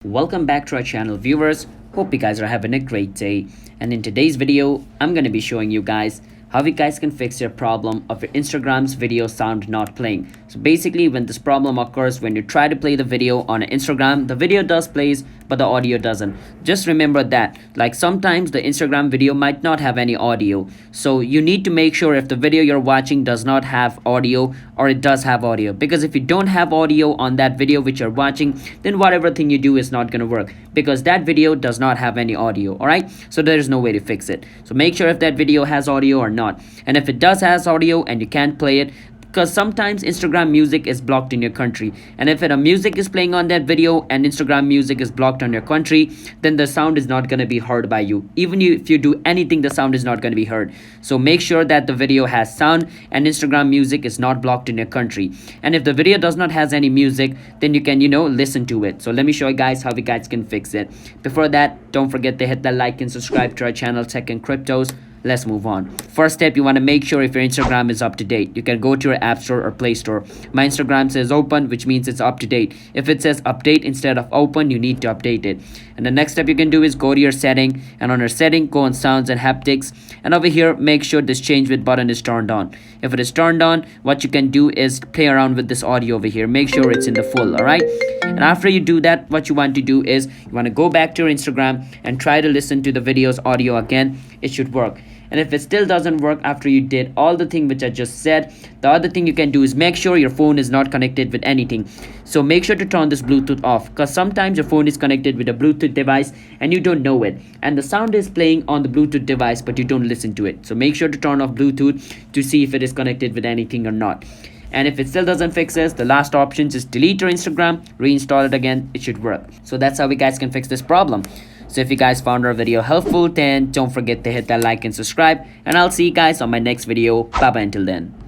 Welcome back to our channel, viewers. Hope you guys are having a great day. And in today's video, I'm going to be showing you guys how you guys can fix your problem of your Instagram's video sound not playing. So basically, when this problem occurs, when you try to play the video on Instagram, the video does plays, but the audio doesn't. Just remember that, like sometimes the Instagram video might not have any audio. So you need to make sure if the video you're watching does not have audio or it does have audio. Because if you don't have audio on that video which you're watching, then whatever thing you do is not going to work because that video does not have any audio. Alright, so there is no way to fix it. So make sure if that video has audio or not. And if it does has audio and you can't play it, because sometimes Instagram music is blocked in your country, and if a music is playing on that video and Instagram music is blocked on your country, then the sound is not going to be heard by you. Even if you do anything, the sound is not going to be heard. So make sure that the video has sound and Instagram music is not blocked in your country. And if the video does not has any music, then you can listen to it. So let me show you guys how you guys can fix it. Before that, don't forget to hit the like and subscribe to our channel Tech and Cryptos. Let's move on. First step, you want to make sure if your Instagram is up to date. You can go to your app store or Play Store. My Instagram says open, which means it's up to date. If it says update instead of open, you need to update it. And the next step you can do is go to your setting, and on your setting, go on sounds and haptics, and over here make sure this change with button is turned on. If it is turned on, what you can do is play around with this audio over here. Make sure it's in the full. Alright, and after you do that, what you want to do is you want to go back to your Instagram and try to listen to the video's audio again. It should work. And if it still doesn't work after you did all the thing which I just said, the other thing you can do is make sure your phone is not connected with anything. So make sure to turn this Bluetooth off, because sometimes your phone is connected with a Bluetooth device and you don't know it, and the sound is playing on the Bluetooth device but you don't listen to it. So make sure to turn off Bluetooth to see if it is connected with anything or not. And if it still doesn't fix this, the last option is delete your Instagram, reinstall it again. It should work. So that's how we guys can fix this problem. So if you guys found our video helpful, then don't forget to hit that like and subscribe, and I'll see you guys on my next video. Bye bye until then.